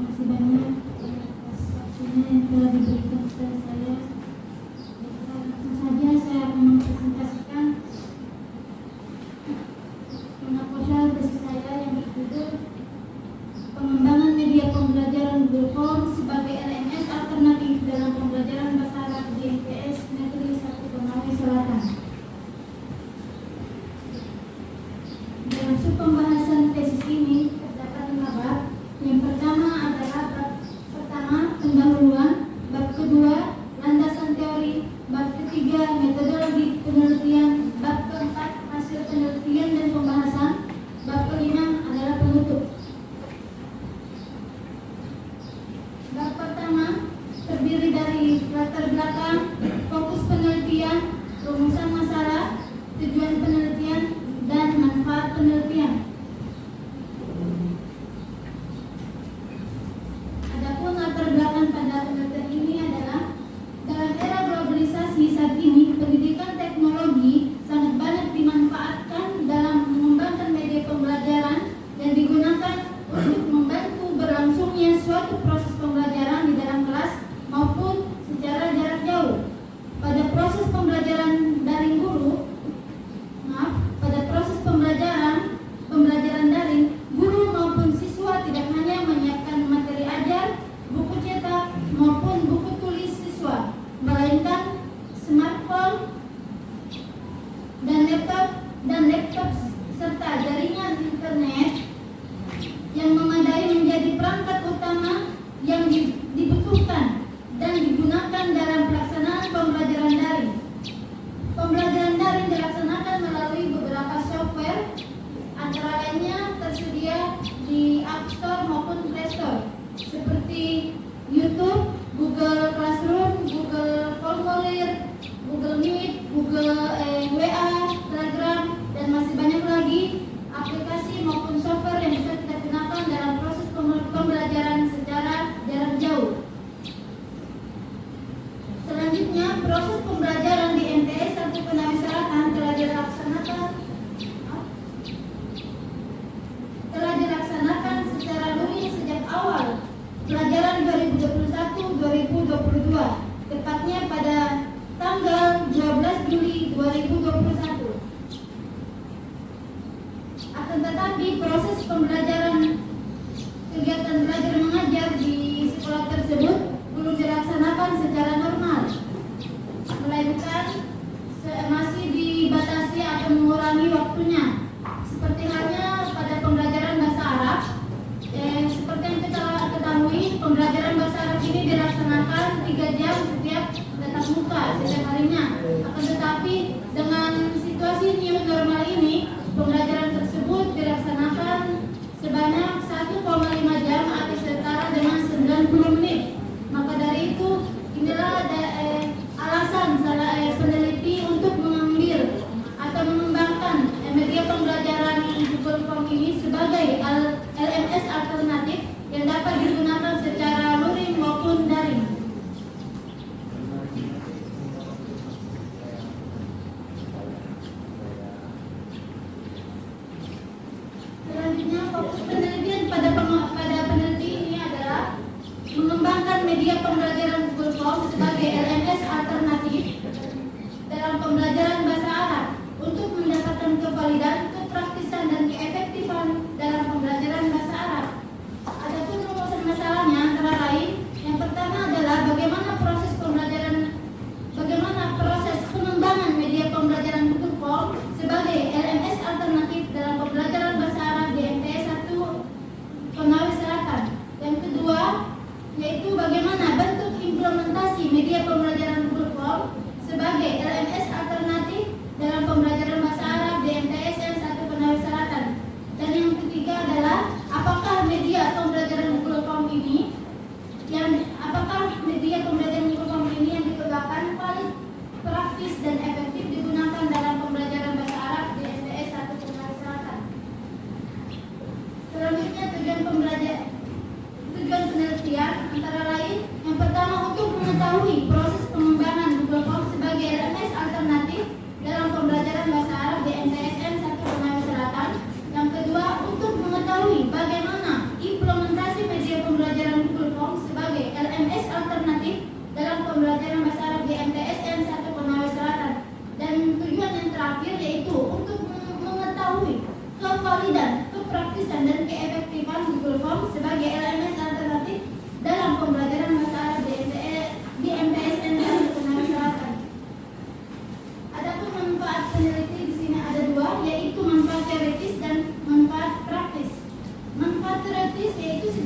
kasih banyak atas waktunya yang telah diberikan kepada saya. Langsung saja saya akan mempresentasikan proposal tesis saya yang berjudul Pengembangan Media Pembelajaran Google Form sebagai LMS alternatif dalam pembelajaran bahasa Arab di MTS Negeri 1 Konawe Selatan. Dalam pembahasan tesis ini terdapat 5 bab. Yang pertama adalah bab pertama pendahuluan, bab kedua landasan teori, bab ketiga metodologi penelitian, bab keempat hasil penelitian dan pembahasan, bab kelima adalah penutup. Bab pertama terdiri dari latar belakang, fokus penelitian, rumusan masalah, tujuan penelitian, dan manfaat penelitian. Adapun latar belakang pada penelitian ini adalah dalam era globalisasi saat ini, pendidikan teknologi sangat banyak dimanfaatkan dalam mengembangkan media pembelajaran yang digunakan untuk membantu berlangsungnya suatu proses pembelajaran di dalam kelas maupun secara jarak jauh. Pada proses pembelajaran daring daring, guru maupun siswa tidak hanya menyiapkan materi ajar, buku cetak maupun buku tulis siswa, melainkan smartphone dan laptop serta jaringan internet yang memadai menjadi perangkat utama yang dibutuhkan dan digunakan dalam pelaksanaan pembelajaran daring. Pembelajaran daring dilaksanakan melalui beberapa software, antara lainnya tersedia di App Store maupun Play Store, seperti YouTube, Google Classroom, Google Formulir, Google Meet, Google WA, Telegram, dan masih banyak lagi aplikasi maupun software yang bisa kita gunakan dalam proses pembelajaran secara jarak jauh. Selanjutnya, proses pembelajaran di MTS 1 Konawe Selatan telah dilaksanakan secara luring sejak awal pelajaran 2021-2022, tepatnya pada tanggal 12 Juli 2021. Akan tetapi proses pembelajaran kegiatan belajar mengajar di sekolah tersebut belum dilaksanakan secara normal, melainkan masih dibatasi atau mengurangi waktunya. Seperti halnya pada pembelajaran bahasa Arab, seperti yang kita ketahui, pembelajaran bahasa Arab ini dilaksanakan 3 jam setiap tatap muka setiap harinya. Akan tetapi dengan situasi new normal ini, pembelajaran tersebut dilaksanakan sebanyak 1,5 jam atau setara dengan 90 menit. Maka dari itu, inilah alasan peneliti untuk mengambil atau mengembangkan media pembelajaran Google Form ini sebagai LMS alternatif yang dapat digunakan secara luring maupun daring. Selanjutnya, fokus penelitian pada peneliti ini adalah mengembangkan media pembelajaran Google Form sebagai LMS alternatif dalam pembelajaran bahasa Arab untuk mendapatkan kevalidan, kepraktisan, dan keefektifan dalam pembelajaran bahasa Arab. Adapun rumusan masalahnya antara lain, yang pertama adalah bagaimana proses pengembangan media pembelajaran Google Form sebagai LMS alternatif dalam pembelajaran bahasa Arab di MTS 1 Konawe Selatan. Yang kedua, yaitu bagaimana bentuk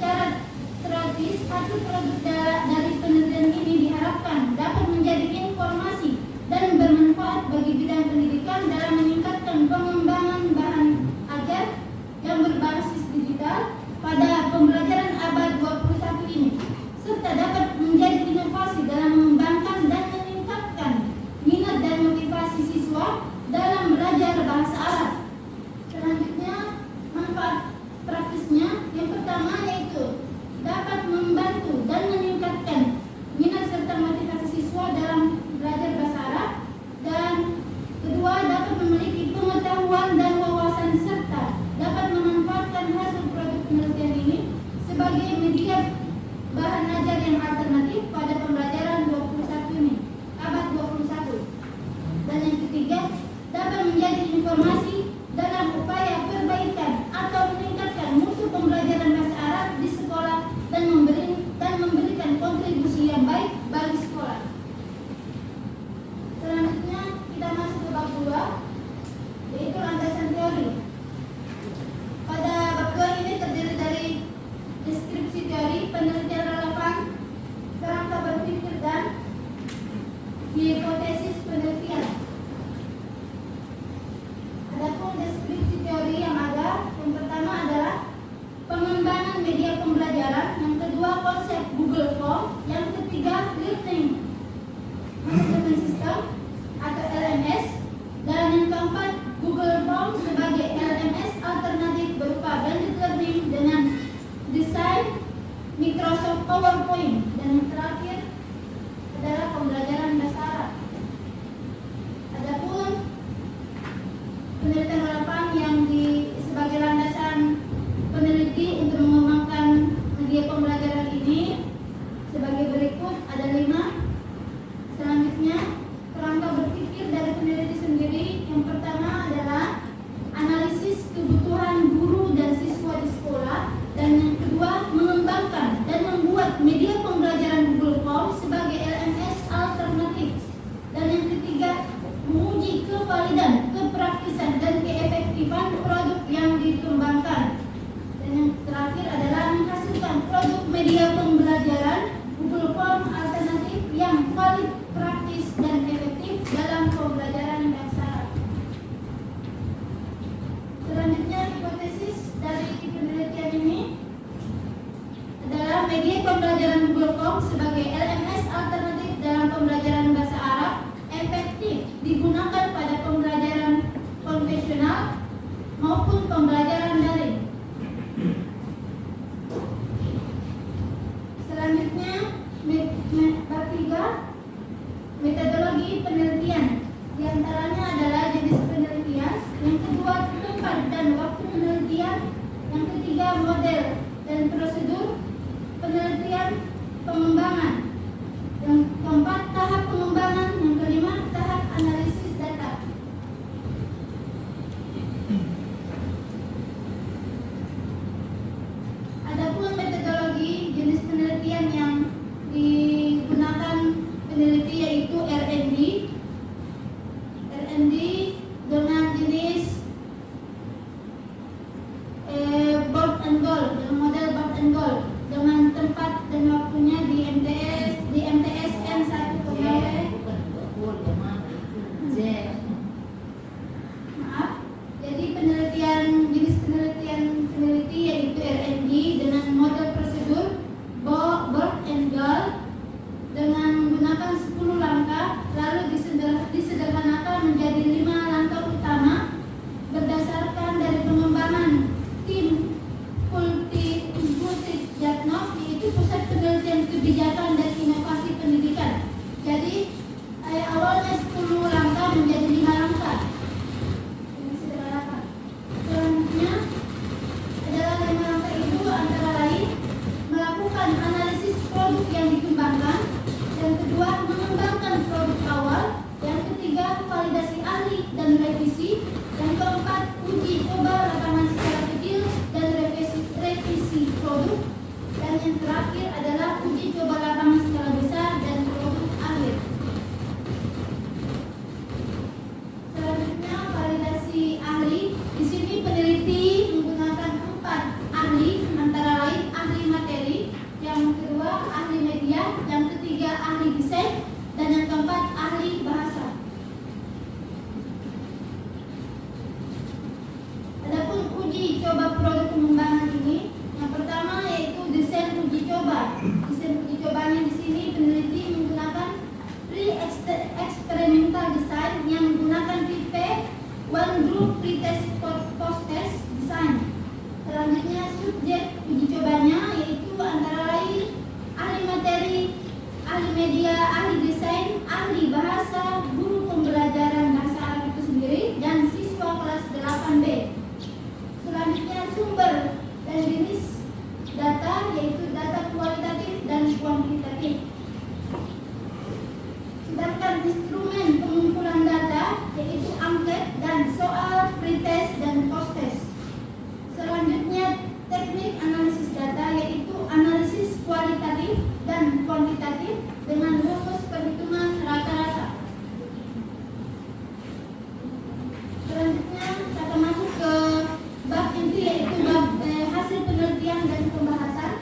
secara strategis, hasil produk dari penelitian ini diharapkan dapat menjadi informasi dan bermanfaat bagi bidang pendidikan dalam meningkatkan pengembangan bahan ajar yang berbasis digital pada pembelajaran abad 21 ini, serta dapat menjadi inovasi dalam mengembangkan dan meningkatkan minat dan motivasi siswa dalam belajar bahasa Arab. Selanjutnya, manfaat praktisnya yang pertama yaitu dapat membantu dan meningkatkan minat serta motivasi siswa dalam belajar bahasa Arab, dan kedua dapat memiliki pengetahuan dan wawasan serta dapat memanfaatkan hasil produk penelitian ini sebagai media bahan ajar yang alternatif pada pembelajaran 21 ini, abad 21. Dan yang ketiga, dapat menjadi informasi dalam upaya perbaikan atau meningkatkan mutu pembelajaran bahasa Arab di sekolah dan memberikan kontribusi yang baik bagi sekolah. Selanjutnya kita masuk ke bab 2, yaitu landasan teori. Pada bab 2 ini terdiri dari deskripsi teori, penelitian relevan, kerangka berpikir, dan hipotesis penelitian. Adapun deskripsi teori yang ada, yang pertama adalah pengembangan media pembelajaran, yang kedua konsep Google Form, yang ketiga Learning Management System atau LMS, dan yang keempat Google Form sebagai LMS alternatif berupa blended learning dengan desain Microsoft PowerPoint, dan yang terakhir adalah pembelajaran bahasa Arab. Adapun penelitian relevan yang sebagai landasan peneliti untuk mengembangkan media pembelajaran ini sebagai berikut, ada 5. Selanjutnya, kerangka berpikir dari peneliti sendiri. Yang pertama adalah analisis kebutuhan guru dan siswa di sekolah, dan yang kedua mengembangkan dan membuat media pembelajaran Google Form sebagai LMS alternatif, dan yang ketiga menguji kevalidan, kepraktisan, dan keefektifan produk yang dikembangkan, dan yang terakhir adalah menghasilkan produk media pembelajaran Google Form alternatif yang valid, praktis, dan efektif dalam pembelajaran bahasa Arab. Selanjutnya, hipotesis dari penelitian ini adalah media pembelajaran Google Form sebagai LMS alternatif dalam pembelajaran bahasa Arab efektif digunakan pada pembelajaran konvensional maupun pembelajaran daring. Selanjutnya, bab 3, metodologi penelitian. Di antaranya adalah jenis penelitian, yang kedua tempat dan waktu penelitian, yang ketiga model dan prosedur penelitian pengembangan, yang keempat tahap pengembangan, yang kelima tahap analisis data. desain, dan yang keempat ahli bahasa. Adapun uji coba produk pengembangan ini, yang pertama yaitu desain uji coba. Desain uji cobanya di sini peneliti menggunakan pre-experimental design yang menggunakan tipe one group pretest post test design. Selanjutnya subjek uji cobanya yaitu antara lain ahli materi, ahli media, ahli desain, ahli bahasa, guru pembelajaran bahasa Arab itu sendiri, dan siswa kelas 8B. Selanjutnya sumber dan jenis data yaitu data kualitatif dan kuantitatif. Sedangkan instrumen pengumpulan data yaitu angket dan soal pretest dan post-test. Selanjutnya teknik analisis data yaitu analisis kualitatif dan kuantitatif dengan rumus perhitungan rata-rata. Selanjutnya kita akan masuk ke bab inti yaitu bab hasil penelitian dan pembahasan.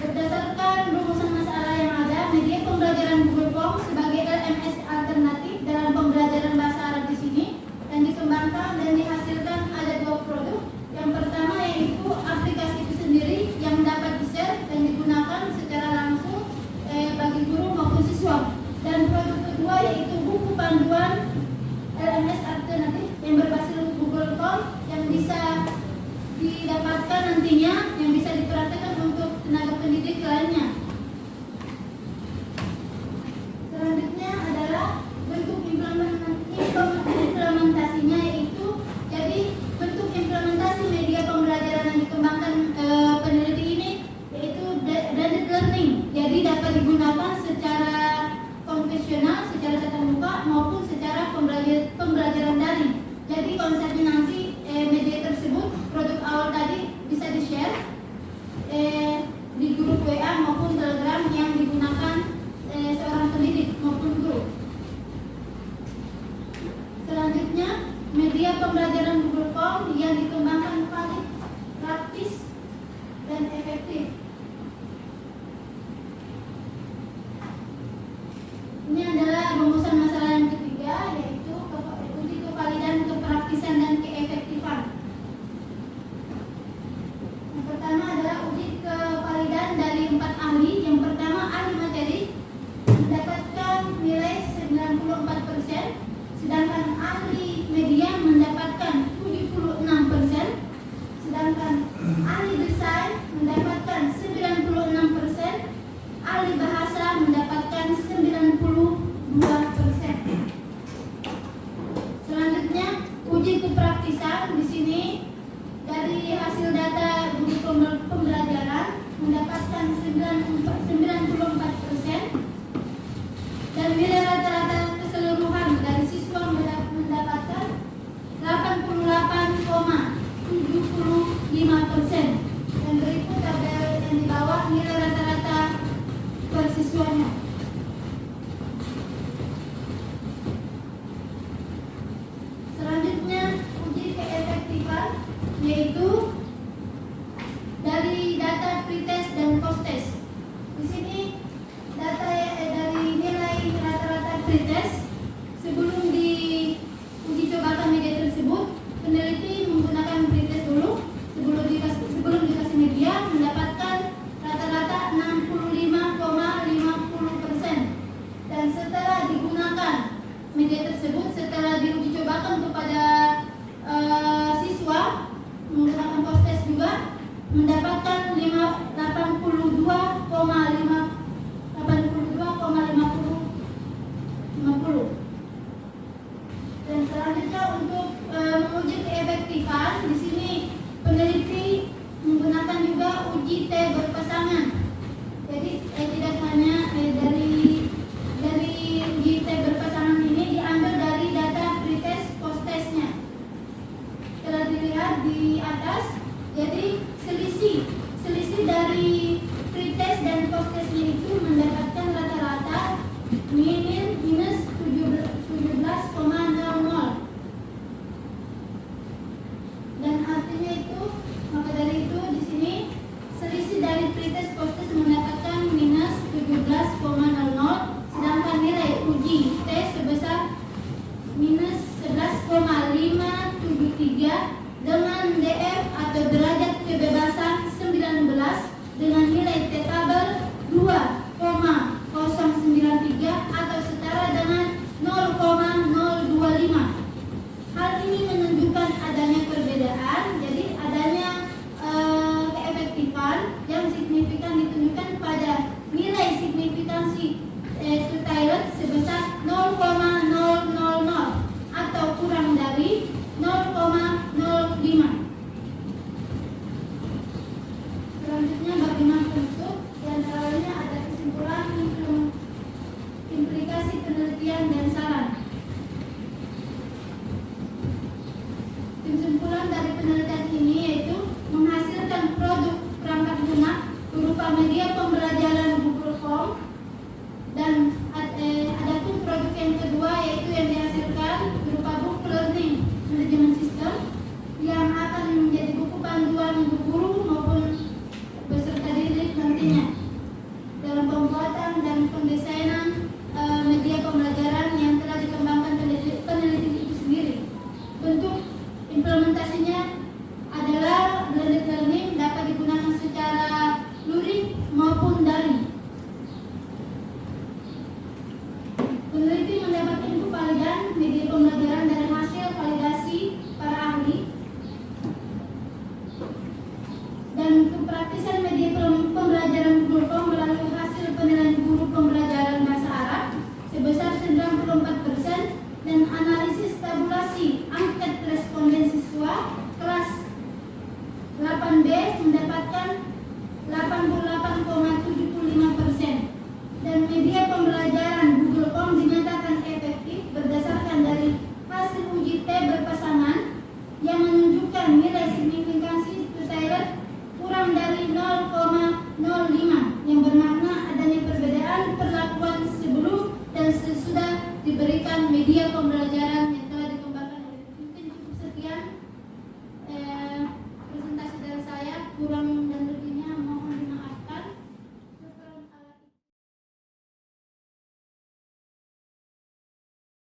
Berdasarkan rumusan masalah yang ada, media pembelajaran Google Form sebagai LMS alternatif dalam pembelajaran bahasa Arab di sini yang dikembangkan dan dihasilkan ada dua produk. Yang pertama yaitu aplikasi itu sendiri yang dapat di-share dan digunakan secara langsung bagi guru maupun siswa. Dan produk kedua yaitu buku panduan LMS alternatif yang berbasis Google Form yang bisa didapatkan nantinya, yang bisa dipraktekkan untuk tenaga pendidik lainnya. Selanjutnya adalah bentuk implementasinya, yaitu jadi bentuk implementasi media pembelajaran yang dikembangkan peneliti ini yaitu blended learning. Jadi dapat digunakan secara konvensional, secara tatap muka maupun secara pembelajaran daring. Jadi konsepnya nanti media tersebut, produk awal tadi bisa di-share di grup WA maupun Telegram yang digunakan seorang pendidik maupun guru. Selanjutnya, media pembelajaran Google Form yang dikembangkan valid, praktis, dan efektif. Ini adalah rumusan masalah yang ketiga, yaitu uji kevalidan, kepraktisan, dan keefektifan. Yang pertama adalah uji kevalidan dari 4 ahli. Yang pertama ahli materi mendapatkan nilai 94%, sedangkan ahli media mendapatkan 76%, sedangkan ahli desain mendapatkan 96%, ahli bahasa mendapatkan 92%. Selanjutnya uji kepraktisan di sini dari hasil data guru pembelajaran mendapatkan 94% dan nilai rata-rata keseluruhan dari siswa mendapatkan 88,75%. Dan berikut tabel yang di bawah nilai rata-rata per siswanya. Selanjutnya uji keefektifan yaitu dari data pretest dan post-test. Di sini data dari nilai rata-rata pretest sebelum diuji cobakan media tersebut, peneliti menggunakan pretest dulu sebelum dikasih media mendapatkan rata-rata 65,50%. Dan setelah digunakan media tersebut, setelah diuji cobakan kepada siswa menggunakan post-test juga mendapatkan 82,50. Dan selanjutnya untuk menguji keefektifan, di sini peneliti menggunakan juga uji T berpasangan. Jadi tidak hanya dari uji T berpasangan ini diambil dari data pretest post-testnya. Telah dilihat di atas, jadi selisih dari pretest dan post-testnya itu mendapatkan rata-rata minus 17,00. Dan artinya itu, maka dari itu di sini selisih dari pretest post-test mendapatkan minus 17,00. kepraktisan media pembelajaran Google Form melalui hasil penilaian guru pembelajaran bahasa Arab sebesar 94% dan analisis tabulasi angket responden siswa kelas 8B mendapatkan 88,75%. Dan media pembelajaran Google Form dinyatakan efektif berdasarkan dari hasil uji T berpasangan yang menunjukkan nilai signifikansi Totaled kurang dari 0,05 yang bermakna adanya perbedaan perlakuan sebelum dan sesudah diberikan media pembelajaran